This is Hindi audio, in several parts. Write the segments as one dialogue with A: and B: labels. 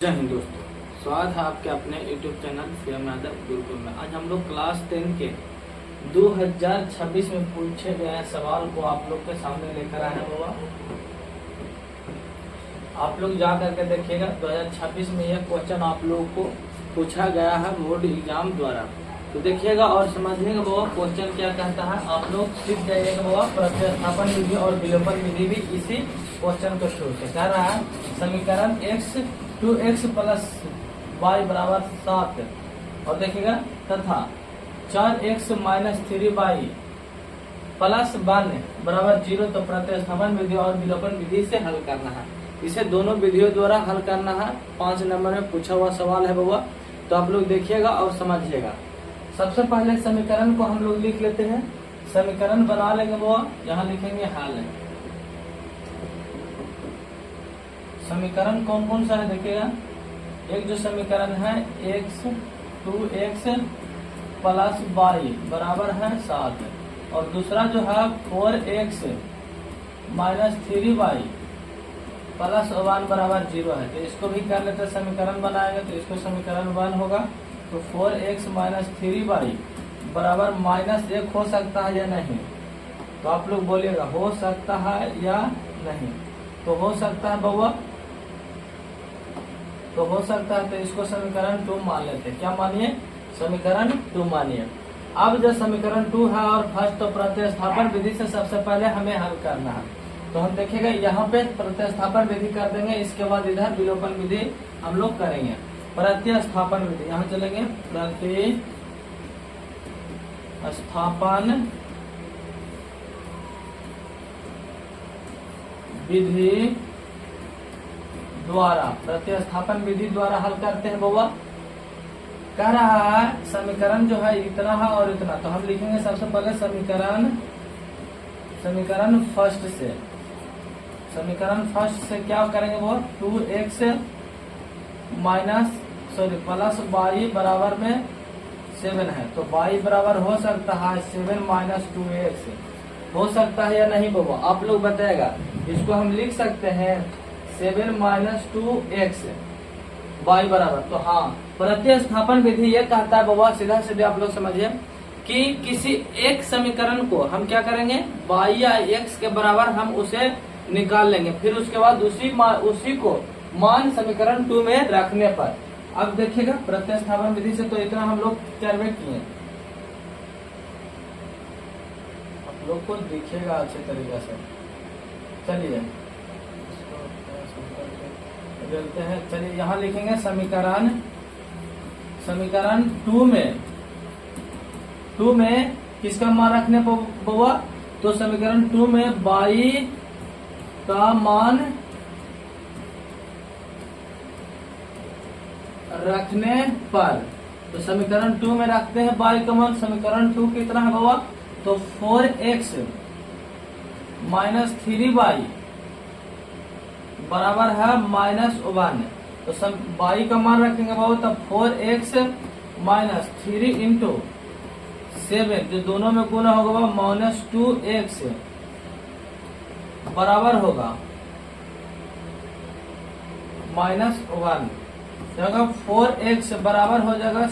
A: जय हिंद दोस्तों, स्वागत है आपके अपने YouTube channel CM Yadav Gurukul में। आज हम लोग क्लास 10 के 2026 में पूछे गए सवाल को आप लोग के सामने लेकर आए हैं। बाबा आप लोग जा करके देखिएगा, 2026 में यह क्वेश्चन आप लोगों को पूछा गया है बोर्ड एग्जाम द्वारा। तो देखिएगा और समझिएगा बाबा क्वेश्चन क्या कहता है। आप लोग सीख जाइएगा बाबा, प्रतिस्थापन विधि और विलोपन विधि भी इसी क्वेश्चन को थ्रू से कह रहा है। समीकरण x 2x प्लस y बराबर 7 और देखिएगा तथा 4x माइनस 3y प्लस 1 बराबर 0 तो प्रतिस्थापन विधि और विलोपन विधि से हल करना है। इसे दोनों विधियों द्वारा हल करना है। 5 नंबर में पूछा हुआ सवाल है बाबा, तो आप लोग देखिएगा और समझिएगा। सबसे पहले समीकरण को हम लोग लिख लेते हैं। समीकरण बना लेंगे बाबा, यहाँ लिखेंगे हल। समीकरण कौन कौन सा है देखिएगा। एक जो समीकरण है x 2x प्लस y बराबर है 7 और दूसरा जो है 4x माइनस 3y प्लस 1 बराबर 0 है। तो इसको भी कर लेते हैं, समीकरण बनाएंगे तो इसको समीकरण 1 होगा। तो 4x माइनस 3y बराबर -1 हो सकता है या नहीं, तो आप लोग बोलिएगा हो सकता है या नहीं। तो हो सकता है बाबा, तो हो सकता है, तो इसको समीकरण 2 मान लेते हैं। क्या मानिए? समीकरण 2 मानिए। अब जब समीकरण 2 है और फर्स्ट तो प्रतिस्थापन विधि से सबसे पहले हमें हल करना है। तो हम देखेंगे यहाँ पे प्रतिस्थापन विधि कर देंगे, इसके बाद इधर विलोपन विधि हम लोग करेंगे। प्रतिस्थापन विधि यहाँ चलेंगे, प्रतिस्थापन विधि द्वारा, प्रतिस्थापन विधि द्वारा हल करते हैं बाबा। कह रहा है समीकरण जो है इतना है और इतना, तो हम लिखेंगे सबसे पहले समीकरण फर्स्ट से क्या करेंगे वो 2x माइनस प्लस y बराबर में 7 है। तो y बराबर हो सकता है 7 माइनस 2x, हो सकता है या नहीं बाबा आप लोग बताएगा। इसको हम लिख सकते हैं 7 माइनस 2x y बराबर, तो हाँ प्रतिस्थापन विधि ये कहता है बाबा, सीधा सीधे आप लोग समझिए कि किसी एक समीकरण को हम क्या करेंगे y या x के बराबर हम उसे निकाल लेंगे, फिर उसके बाद उसी को मान समीकरण 2 में रखने पर। अब देखिएगा प्रतिस्थापन विधि से तो इतना हम लोग सर्वे किए, आप लोग को दिखेगा अच्छे तरीके से। चलिए चलते हैं, चलिए यहाँ लिखेंगे समीकरण 2 में किसका मान रखने बाबा, तो समीकरण 2 में y का मान रखने पर, तो समीकरण 2 में रखते हैं y का मान। समीकरण 2 कितना है बाबा, तो 4x माइनस 3y बराबर है -1। तो सब y का मान रखेंगे बाबू, तब 4x माइनस 3 इंटू 7 जो दोनों में गुना होगा बाबा -2x बराबर होगा -1। जगह 4x बराबर हो जाएगा,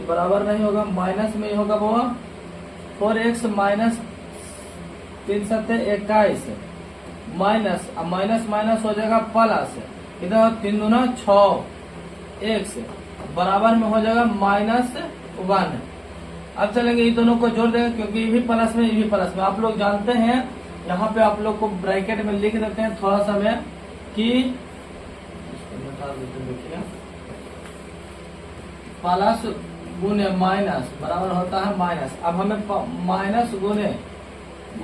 A: बराबर नहीं होगा, माइनस में ही होगा बाबा। 4x माइनस 3 7 21 माइनस हो जाएगा प्लस, इधर 3 दूना 6 x बराबर में हो जाएगा -1। अब चलेंगे ये दोनों को जोड़ देंगे, क्योंकि ये भी प्लस में ये भी प्लस में। आप लोग जानते हैं यहाँ पे आप लोग को ब्रैकेट में लिख देते हैं थोड़ा सा में कि प्लस गुने माइनस बराबर होता है माइनस। अब हमें माइनस गुने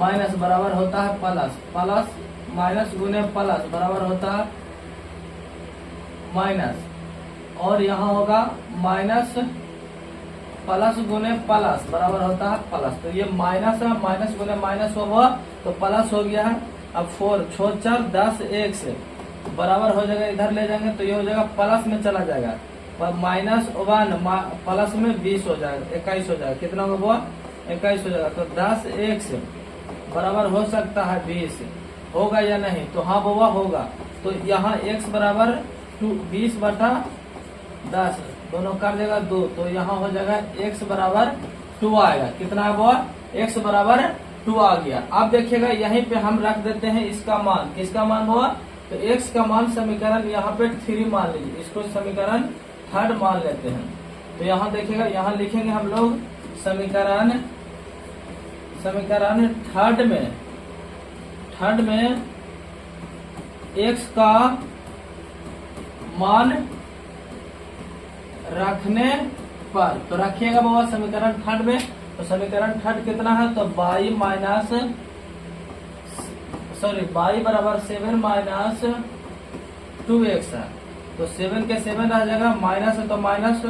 A: माइनस बराबर होता है प्लस, प्लस माइनस गुने प्लस बराबर होता है माइनस, और यहाँ होगा माइनस प्लस गुने प्लस बराबर होता है प्लस। तो ये माइनस है, माइनस गुने माइनस होगा तो प्लस हो गया है। अब 4 4 10 x बराबर हो जाएगा, इधर ले जाएंगे तो ये हो जाएगा प्लस में चला जाएगा, -1 प्लस में 20 हो जाएगा, 21 हो जाएगा। कितना होगा 21 हो जाएगा। तो 10x बराबर हो सकता है 20, होगा या नहीं, तो हाँ बाबा होगा। तो यहाँ x बराबर 20/10 दोनों कर देगा 2, तो यहाँ हो जाएगा x बराबर 2 आएगा। कितना है वो? x बराबर 2 आ गया। अब देखिएगा यहीं पे हम रख देते हैं इसका मान। किसका मान हुआ? तो x का मान समीकरण यहाँ पे 3 मान लीजिए, इसको समीकरण 3 मान लेते हैं। तो यहाँ देखिएगा, यहाँ लिखेंगे हम लोग समीकरण 3 में x का मान रखने पर, तो रखिएगा बाबा समीकरण 3 में। तो समीकरण 3 कितना है? तो y बराबर 7 माइनस 2x है। तो 7 के 7 रह जाएगा, माइनस है तो माइनस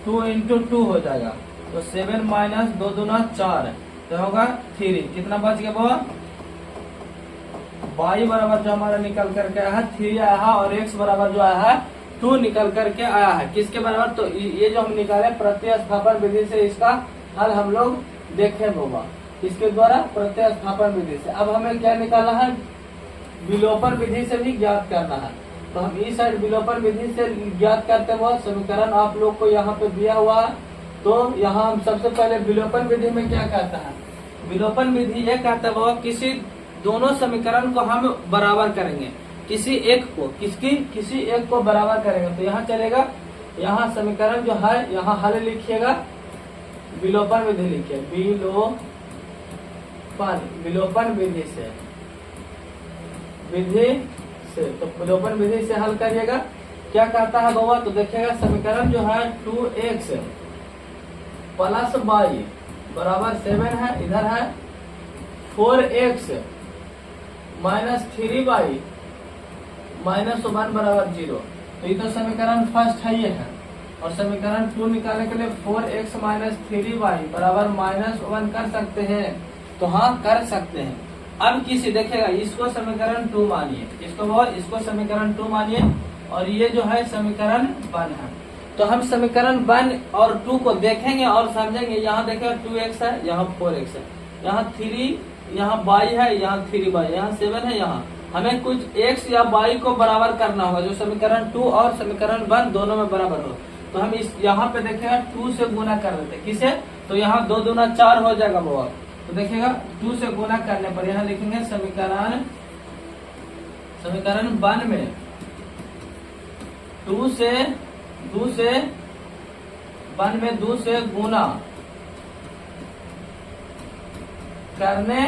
A: 2 इंटू 2 हो जाएगा। तो 7 माइनस 2 दूना 4, तो होगा 3। कितना बच गया बाबा? y बराबर जो हमारा निकल करके आया है 3 आया है, और x बराबर जो आया है 2 निकल करके आया है। किसके बराबर? तो ये जो हम निकाले प्रतिस्थापन विधि से इसका हल हम लोग देखे बाबा, इसके द्वारा प्रतिस्थापन विधि से। अब हमें क्या निकालना है? विलोपन विधि से भी ज्ञात करना है। तो हम इस साइड विलोपन विधि से ज्ञात करते हुए समीकरण आप लोग को यहाँ पे दिया हुआ है। तो यहाँ हम सबसे पहले विलोपन विधि में क्या कहता है? विलोपन विधि ये कहता है किसी दोनों समीकरण को हम बराबर करेंगे, किसी एक को बराबर करेंगे। तो यहाँ चलेगा, यहाँ समीकरण जो है यहाँ हल लिखिएगा, विलोपन विधि लिखिए, विलोपन विधि से तो विलोपन विधि से हल करिएगा। क्या कहता है बाबा? तो देखिएगा समीकरण जो है 2x प्लस y बराबर 7 है, इधर है 4x माइनस 3y माइनस 1 बराबर 0। तो ये तो समीकरण फर्स्ट है ये है। और समीकरण 2 निकालने के लिए 4x माइनस 3y बराबर माइनस 1 कर सकते हैं। तो हाँ कर सकते हैं। अब किसी देखिएगा, इसको समीकरण 2 मानिए, इसको समीकरण 2 मानिए, और ये जो है समीकरण 1 है। तो हम समीकरण 1 और 2 को देखेंगे और समझेंगे। यहाँ देखिएगा 2x है, यहाँ 4x है, यहाँ 3, यहाँ y है, यहाँ 3y, यहाँ 7 है। यहाँ हमें कुछ x या y को बराबर करना होगा जो समीकरण 2 और समीकरण 1 दोनों में बराबर हो। तो हम इस यहाँ पे देखिएगा 2 से गुना कर देते हैं। किसे? तो यहाँ 2 दूना 4 हो जाएगा बाबा। तो देखिएगा 2 से गुना करने पर यहाँ लिखेंगे समीकरण 1 में 2 से 2 से गुना करने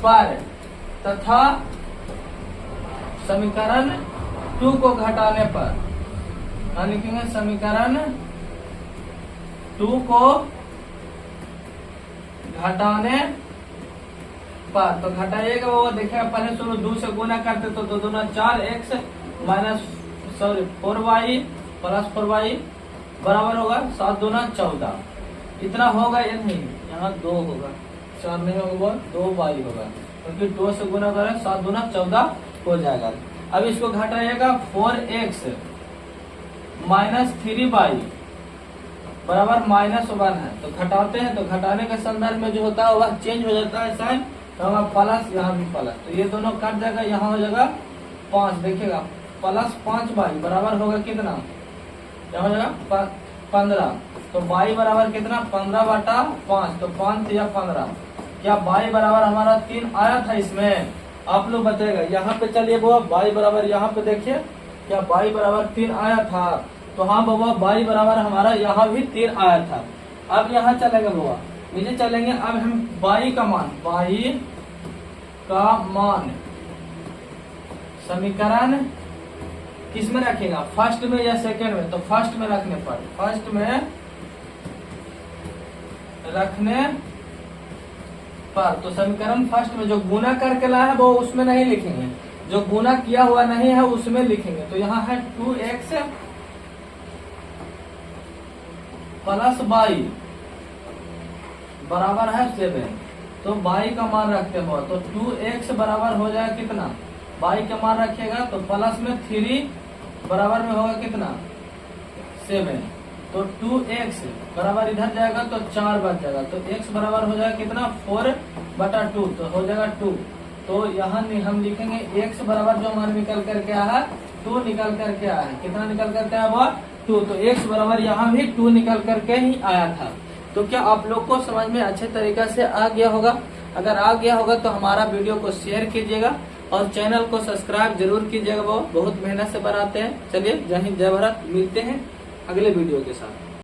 A: पर तथा समीकरण 2 को घटाने पर, यहाँ लिखेंगे समीकरण 2 को घटाने पर। तो घटाइएगा वो देखिएगा, पहले सुनो 2 से गुना करते तो 2 दूना 4x minus 4y plus 4y बराबर होगा 7 दूना 14। इतना होगा या नहीं? यहाँ 2 होगा, 4 नहीं होगा, वो 2y होगा, क्योंकि 2 से गुना करें 7 दूना 14 हो जाएगा। अब इसको घटाइएगा 4x माइनस 3y बराबर माइनस 1 है। तो घटाते हैं, तो घटाने के संदर्भ में जो होता है वह चेंज हो जाता है साइन, तो होगा प्लस, यहाँ भी प्लस, तो ये दोनों कट जाएगा, यहाँ हो जाएगा 5। देखिएगा प्लस 5y बराबर होगा कितना? यहाँ हो जाएगा 15। तो y बराबर कितना? 15/5। तो 5 या 15। क्या y बराबर हमारा 3 आया था इसमें? आप लोग बताएगा। यहाँ पे चलिए बाबा y बराबर, यहाँ पे देखिए क्या y बराबर 3 आया था? तो हाँ बाबा y बराबर हमारा यहाँ भी 3 आया था। अब यहाँ चलेगा बाबा, नीचे चलेंगे। अब हम y का मान समीकरण किस में रखेगा? फर्स्ट में या सेकंड में? तो फर्स्ट में रखने पर, फर्स्ट में रखने पर, तो समीकरण फर्स्ट में जो गुना करके लाया है वो उसमें नहीं लिखेंगे, जो गुना किया हुआ नहीं है उसमें लिखेंगे। तो यहाँ है 2x प्लस y बराबर है 7। तो y का मान रखते हो, तो 2x बराबर हो जाएगा कितना? y का मान रखिएगा तो प्लस में 3 बराबर में होगा कितना? 7। तो 2x बराबर इधर जाएगा तो 4 बच जाएगा। तो x बराबर हो जाएगा कितना? 4/2, तो हो जाएगा 2। तो यहाँ हम लिखेंगे x बराबर जो मान निकल करके आया है 2 निकल करके आया है। कितना निकल करके आया हुआ 2, तो x बराबर यहाँ भी 2 निकल करके ही आया था। तो क्या आप लोग को समझ में अच्छे तरीके से आ गया होगा? अगर आ गया होगा तो हमारा वीडियो को शेयर कीजिएगा और चैनल को सब्सक्राइब जरूर कीजिएगा, वो बहुत मेहनत से बनाते हैं। चलिए जय हिंद जय भारत, मिलते हैं अगले वीडियो के साथ।